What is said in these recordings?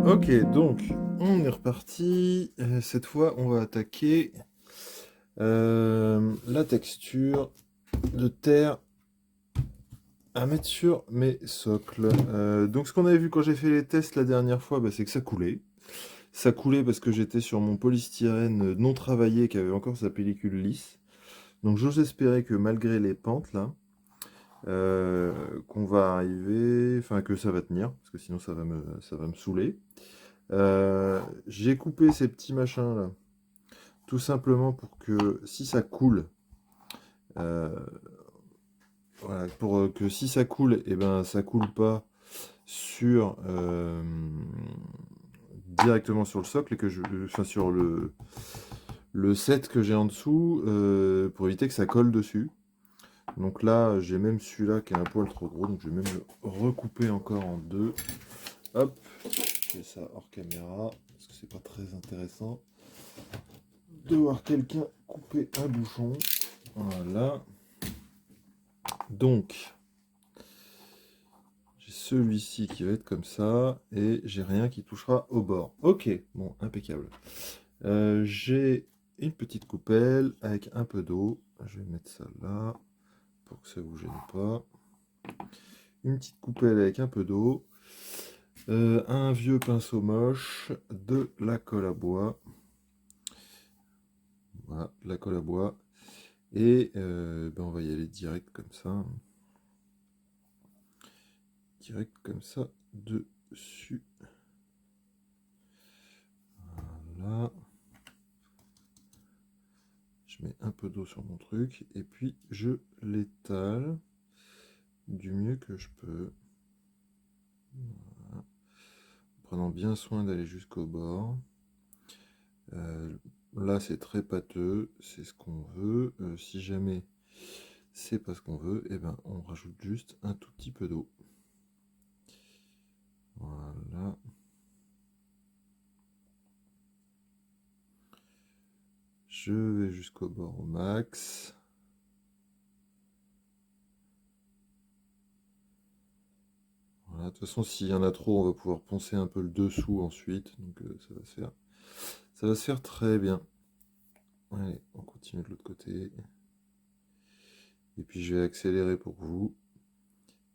Ok, donc on est reparti. Cette fois, on va attaquer la texture de terre à mettre sur mes socles. Donc, ce qu'on avait vu quand j'ai fait les tests la dernière fois, bah, c'est que ça coulait. Ça coulait parce que j'étais sur mon polystyrène non travaillé qui avait encore sa pellicule lisse. Donc, j'ose espérer que malgré les pentes là, qu'on va arriver, enfin que ça va tenir, parce que sinon ça va me saouler. J'ai coupé ces petits machins là, tout simplement pour que si ça coule, euh, voilà, pour que si ça coule, et ben ça coule pas sur directement sur le socle et que enfin sur le set que j'ai en dessous pour éviter que ça colle dessus. Donc là, j'ai même celui-là qui est un poil trop gros, donc je vais même le recouper encore en deux. Hop, je fais ça hors caméra parce que c'est pas très intéressant de voir quelqu'un couper un bouchon. Voilà. Donc, j'ai celui-ci qui va être comme ça, et j'ai rien qui touchera au bord. Ok, bon, impeccable. J'ai une petite coupelle avec un peu d'eau. Je vais mettre ça là, pour que ça vous gêne pas. Une petite coupelle avec un peu d'eau. Un vieux pinceau moche, de la colle à bois. Voilà, de la colle à bois. Et ben on va y aller direct comme ça. Direct comme ça, dessus. Voilà. Je mets un peu d'eau sur mon truc et puis je l'étale du mieux que je peux. Voilà. En prenant bien soin d'aller jusqu'au bord. Là c'est très pâteux, c'est ce qu'on veut. Si jamais c'est pas ce qu'on veut, et ben on rajoute juste un tout petit peu d'eau. Voilà. Je vais jusqu'au bord au max. Voilà, de toute façon, s'il y en a trop, on va pouvoir poncer un peu le dessous ensuite. Donc ça va se faire très bien. Allez, on continue de l'autre côté. Et puis je vais accélérer pour vous,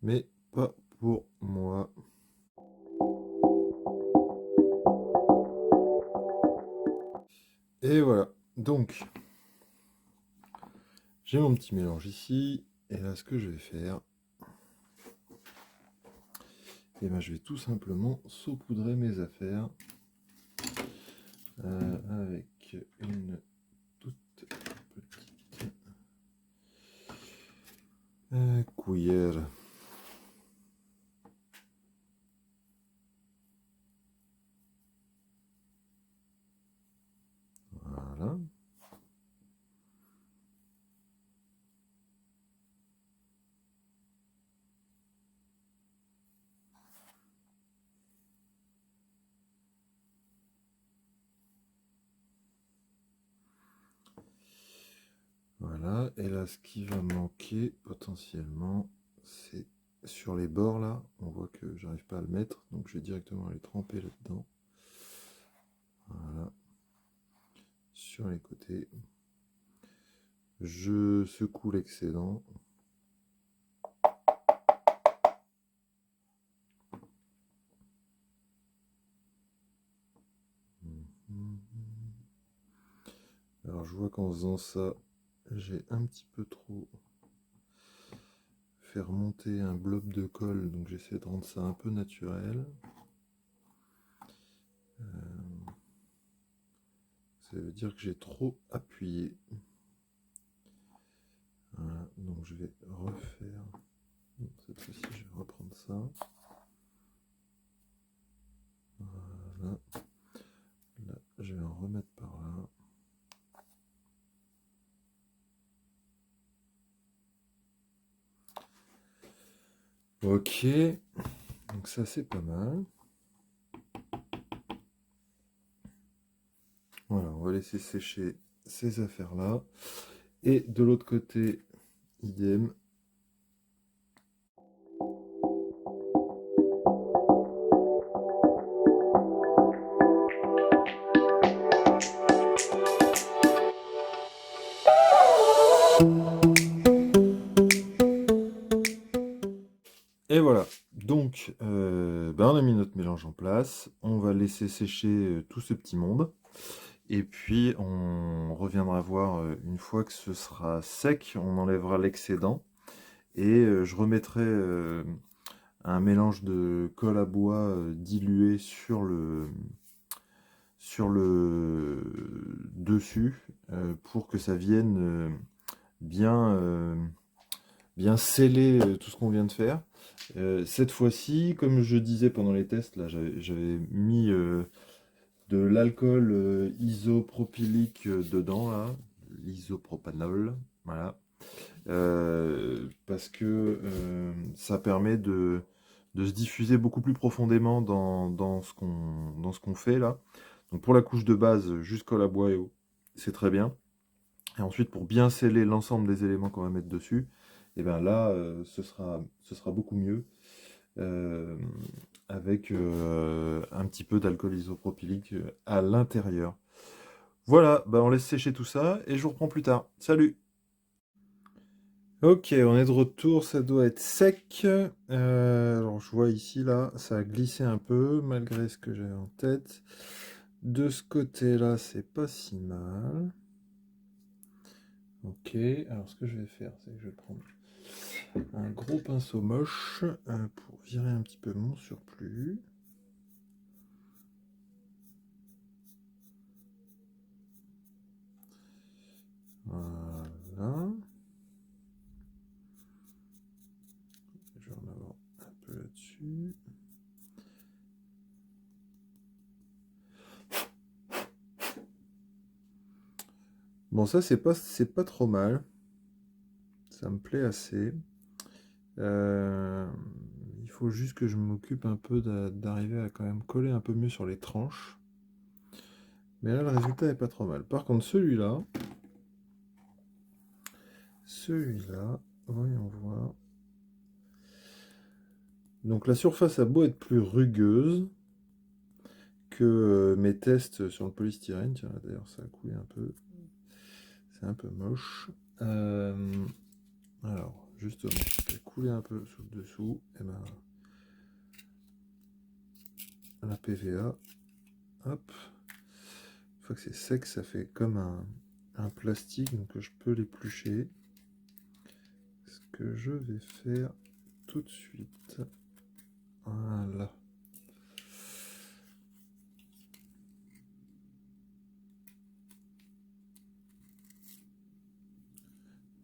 mais pas pour moi. Et voilà. Donc, j'ai mon petit mélange ici. Et là, ce que je vais faire, et ben, je vais tout simplement saupoudrer mes affaires avec une toute petite cuillère. Voilà. Voilà, et là ce qui va manquer potentiellement, c'est sur les bords là, on voit que j'arrive pas à le mettre, donc je vais directement aller tremper là-dedans. Voilà, sur les côtés. Je secoue l'excédent. Alors je vois qu'en faisant ça, j'ai un petit peu trop fait remonter un blob de colle, donc j'essaie de rendre ça un peu naturel. Ça veut dire que j'ai trop appuyé. Voilà, donc je vais refaire. Cette fois-ci, je vais reprendre ça. Voilà. Là, je vais en remettre par là. Ok, donc ça c'est pas mal. Voilà, on va laisser sécher ces affaires-là. Et de l'autre côté, idem. Et voilà, donc on a mis notre mélange en place, on va laisser sécher tout ce petit monde, et puis on reviendra voir une fois que ce sera sec, on enlèvera l'excédent, et je remettrai un mélange de colle à bois dilué sur le dessus pour que ça vienne bien, bien sceller tout ce qu'on vient de faire. Cette fois-ci, comme je disais pendant les tests, là, j'avais mis de l'alcool isopropylique dedans, là, l'isopropanol, voilà. Parce que ça permet de se diffuser beaucoup plus profondément dans ce qu'on fait là. Donc pour la couche de base, juste colle à bois et eau, c'est très bien. Et ensuite, pour bien sceller l'ensemble des éléments qu'on va mettre dessus, et bien là, ce sera beaucoup mieux euh, avec un petit peu d'alcool isopropylique à l'intérieur. Voilà, on laisse sécher tout ça et je vous reprends plus tard. Salut! Ok, on est de retour, ça doit être sec. Alors je vois ici, là, ça a glissé un peu, malgré ce que j'avais en tête. De ce côté-là, c'est pas si mal. Ok, alors ce que je vais faire, c'est que je vais prendre un gros pinceau moche pour virer un petit peu mon surplus. Voilà. Je vais en avoir un peu là-dessus. Bon, ça, c'est pas trop mal. Ça me plaît assez. Il faut juste que je m'occupe un peu d'arriver à quand même coller un peu mieux sur les tranches. Mais là, le résultat est pas trop mal. Par contre, celui-là, voyons voir. Donc la surface a beau être plus rugueuse que mes tests sur le polystyrène. Tiens, d'ailleurs, ça a coulé un peu. C'est un peu moche. Alors, justement, ça a coulé un peu sous le dessous. Et ben, la PVA, hop. Une fois que c'est sec, ça fait comme un plastique, donc je peux l'éplucher. Ce que je vais faire tout de suite. Voilà.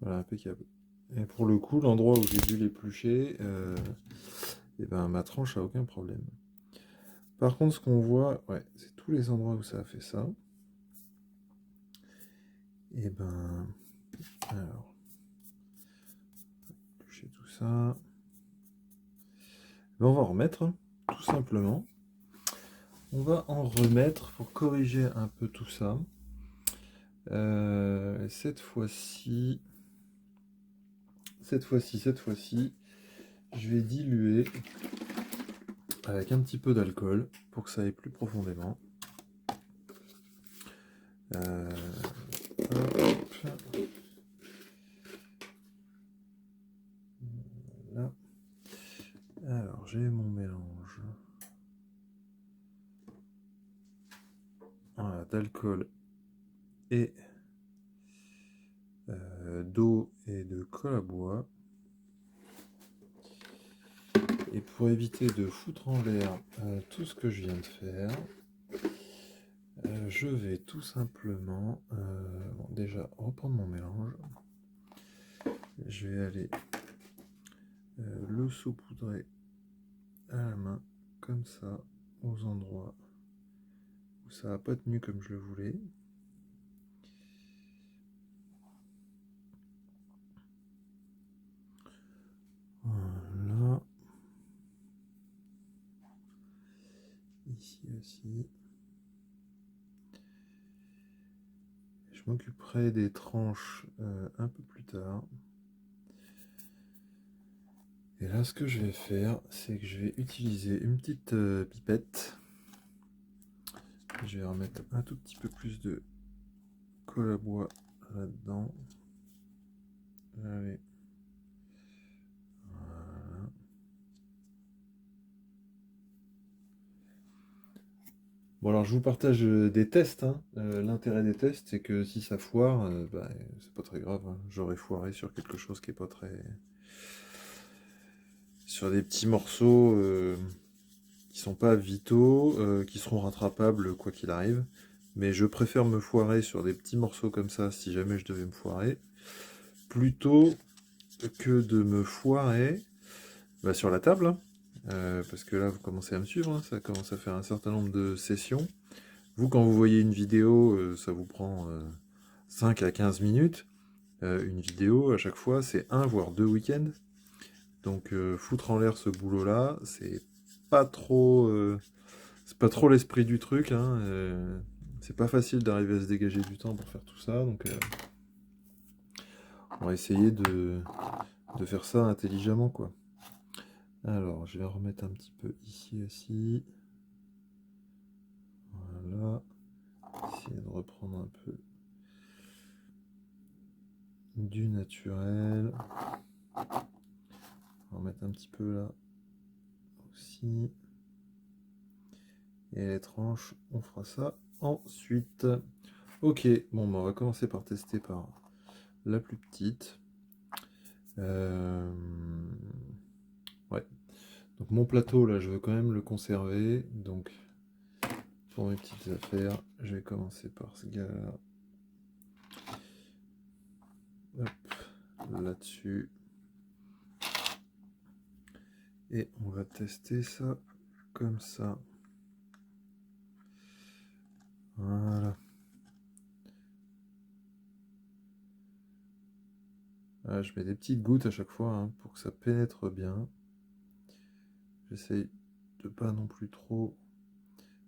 Voilà, impeccable. Et pour le coup, l'endroit où j'ai dû l'éplucher, et ben, ma tranche a aucun problème. Par contre, ce qu'on voit, ouais, c'est tous les endroits où ça a fait ça. Et ben, alors, éplucher tout ça. Ben, on va en remettre, tout simplement. On va en remettre pour corriger un peu tout ça. Cette fois-ci, je vais diluer avec un petit peu d'alcool pour que ça aille plus profondément. Hop. Voilà. Alors, j'ai mon mélange d'alcool et d'eau et de colle à bois. Et pour éviter de foutre en l'air tout ce que je viens de faire, je vais tout simplement déjà reprendre mon mélange. Je vais aller le saupoudrer à la main, comme ça, aux endroits où ça n'a pas tenu comme je le voulais. Voilà. Ici aussi. Je m'occuperai des tranches un peu plus tard. Et là, ce que je vais faire, c'est que je vais utiliser une petite pipette. Je vais remettre un tout petit peu plus de colle à bois là-dedans. Allez. Voilà. Bon alors je vous partage des tests, hein. L'intérêt des tests, c'est que si ça foire, bah, c'est pas très grave, hein. J'aurais foiré sur quelque chose qui est pas très... Sur des petits morceaux qui sont pas vitaux, qui seront rattrapables quoi qu'il arrive. Mais je préfère me foirer sur des petits morceaux comme ça, si jamais je devais me foirer, plutôt que de me foirer bah, sur la table, hein. Parce que là, vous commencez à me suivre, hein, ça commence à faire un certain nombre de sessions. Vous, quand vous voyez une vidéo, ça vous prend 5 à 15 minutes. Une vidéo, à chaque fois, c'est un voire deux week-ends. Donc, foutre en l'air ce boulot-là, c'est pas trop l'esprit du truc, hein. C'est pas facile d'arriver à se dégager du temps pour faire tout ça. Donc, on va essayer de faire ça intelligemment, quoi. Alors, je vais remettre un petit peu ici aussi. Voilà. Essayer de reprendre un peu du naturel. On va remettre un petit peu là aussi. Et les tranches, on fera ça ensuite. Ok, bon, bah, on va commencer par tester par la plus petite. Ouais. Donc mon plateau là, je veux quand même le conserver. Donc pour mes petites affaires, je vais commencer par ce gars-là. Hop, là-dessus. Et on va tester ça comme ça. Voilà. Voilà, je mets des petites gouttes à chaque fois hein, pour que ça pénètre bien. J'essaye de pas non plus trop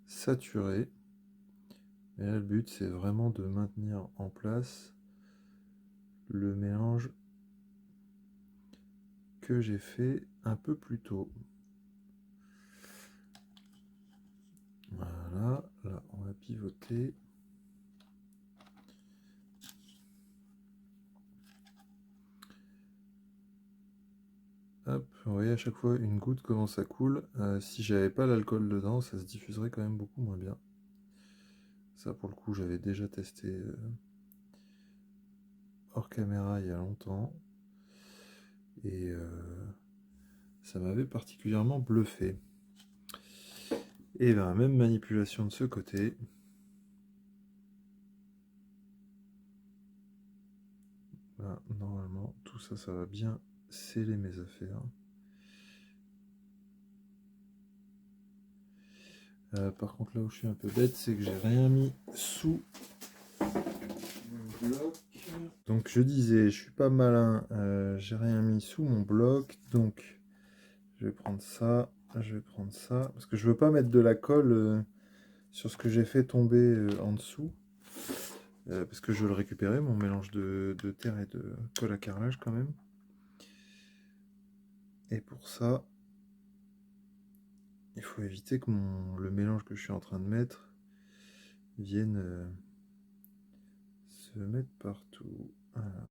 saturer. Et là, le but, c'est vraiment de maintenir en place le mélange que j'ai fait un peu plus tôt. Voilà, là, on va pivoter. Hop, vous voyez à chaque fois une goutte comment ça coule. Si j'avais pas l'alcool dedans, ça se diffuserait quand même beaucoup moins bien. Ça pour le coup j'avais déjà testé hors caméra il y a longtemps. Et ça m'avait particulièrement bluffé. Et ben même manipulation de ce côté. Là, normalement tout ça, ça va bien sceller mes affaires. Par contre là où je suis un peu bête, c'est que j'ai rien mis sous mon bloc. Donc je disais, je suis pas malin, j'ai rien mis sous mon bloc, donc je vais prendre ça, je vais prendre ça, parce que je veux pas mettre de la colle sur ce que j'ai fait tomber en dessous, parce que je veux le récupérer, mon mélange de terre et de colle à carrelage quand même. Et pour ça, il faut éviter que le mélange que je suis en train de mettre vienne se mettre partout. Voilà.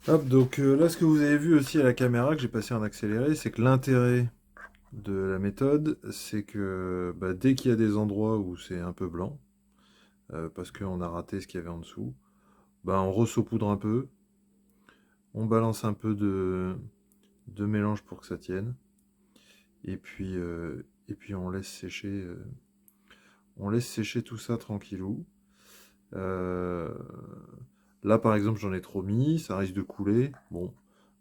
Hop, donc là ce que vous avez vu aussi à la caméra que j'ai passé en accéléré, c'est que l'intérêt de la méthode, c'est que bah, dès qu'il y a des endroits où c'est un peu blanc, parce qu'on a raté ce qu'il y avait en dessous, bah, on ressaupoudre un peu, on balance un peu de mélange pour que ça tienne, et puis on laisse sécher tout ça tranquillou. Là par exemple j'en ai trop mis, ça risque de couler. Bon,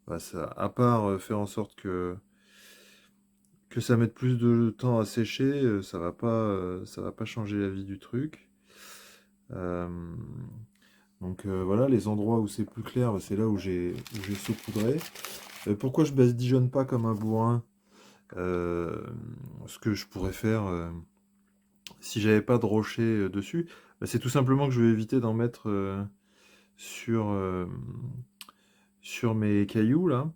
bah, ça, à part faire en sorte que ça mette plus de temps à sécher, ça va pas changer la vie du truc. Euh, donc voilà, les endroits où c'est plus clair, c'est là où j'ai saupoudré. Pourquoi je badigeonne pas comme un bourrin ce que je pourrais faire si j'avais pas de rocher dessus, bah, c'est tout simplement que je vais éviter d'en mettre sur, sur mes cailloux là.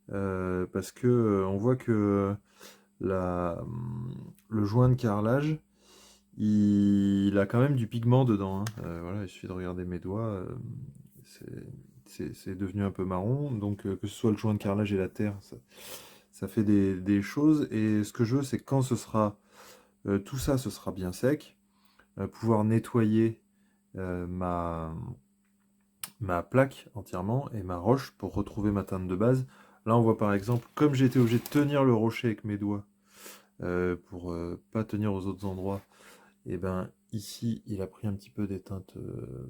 Parce que on voit que le joint de carrelage, il a quand même du pigment dedans, hein. Voilà, il suffit de regarder mes doigts, c'est devenu un peu marron. Donc que ce soit le joint de carrelage et la terre, ça fait des choses. Et ce que je veux, c'est que quand tout ça, ce sera bien sec, pouvoir nettoyer ma plaque entièrement et ma roche pour retrouver ma teinte de base. Là, on voit par exemple, comme j'ai été obligé de tenir le rocher avec mes doigts pour pas tenir aux autres endroits, et ben ici, il a pris un petit peu des teintes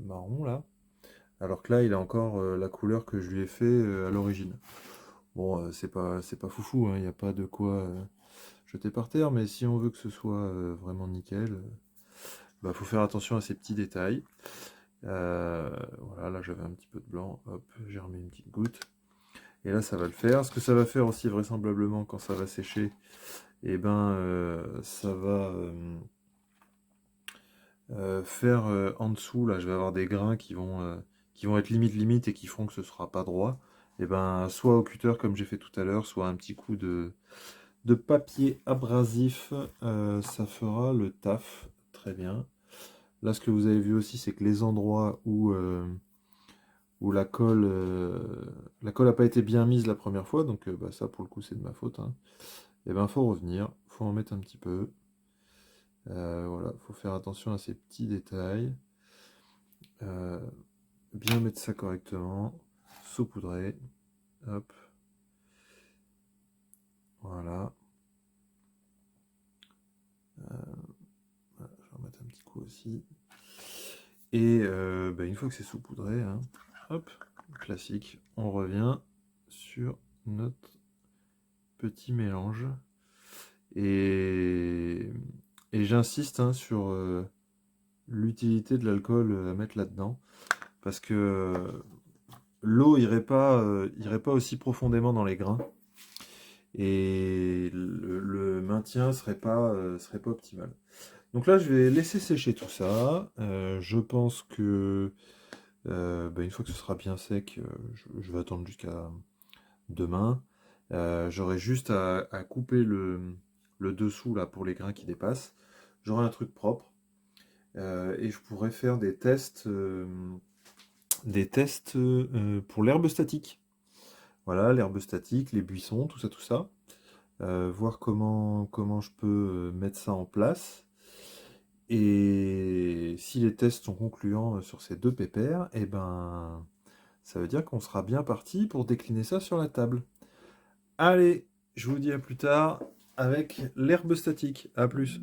marron là, alors que là, il a encore la couleur que je lui ai fait à l'origine. Bon, c'est pas foufou, hein, il n'y a pas de quoi jeter par terre, mais si on veut que ce soit vraiment nickel, bah, faut faire attention à ces petits détails. Voilà, là j'avais un petit peu de blanc, hop, j'ai remis une petite goutte. Et là ça va le faire. Ce que ça va faire aussi vraisemblablement quand ça va sécher, et ben ça va faire en dessous, là je vais avoir des grains qui vont être limite et qui feront que ce sera pas droit. Et ben soit au cutter comme j'ai fait tout à l'heure, soit un petit coup de papier abrasif, ça fera le taf très bien. Là ce que vous avez vu aussi, c'est que les endroits où la colle n'a pas été bien mise la première fois, donc bah, ça pour le coup c'est de ma faute, hein. Et ben faut revenir, faut en mettre un petit peu. Voilà, faut faire attention à ces petits détails. Euh, Bien mettre ça correctement, saupoudrer, hop, voilà. Voilà, je vais en mettre un petit coup aussi. Et bah, une fois que c'est saupoudré, hein, hop, classique, on revient sur notre petit mélange. Et, et j'insiste hein, sur l'utilité de l'alcool à mettre là-dedans. Parce que l'eau irait pas aussi profondément dans les grains. Et le maintien serait pas optimal. Donc là, je vais laisser sécher tout ça. Je pense que bah, une fois que ce sera bien sec, je vais attendre jusqu'à demain. J'aurai juste à couper le dessous là pour les grains qui dépassent. J'aurai un truc propre et je pourrais faire des tests pour l'herbe statique. Voilà, l'herbe statique, les buissons, tout ça, tout ça. Voir comment je peux mettre ça en place. Et si les tests sont concluants sur ces deux pépères, et ben ça veut dire qu'on sera bien parti pour décliner ça sur la table. Allez, je vous dis à plus tard avec l'herbe statique. À plus.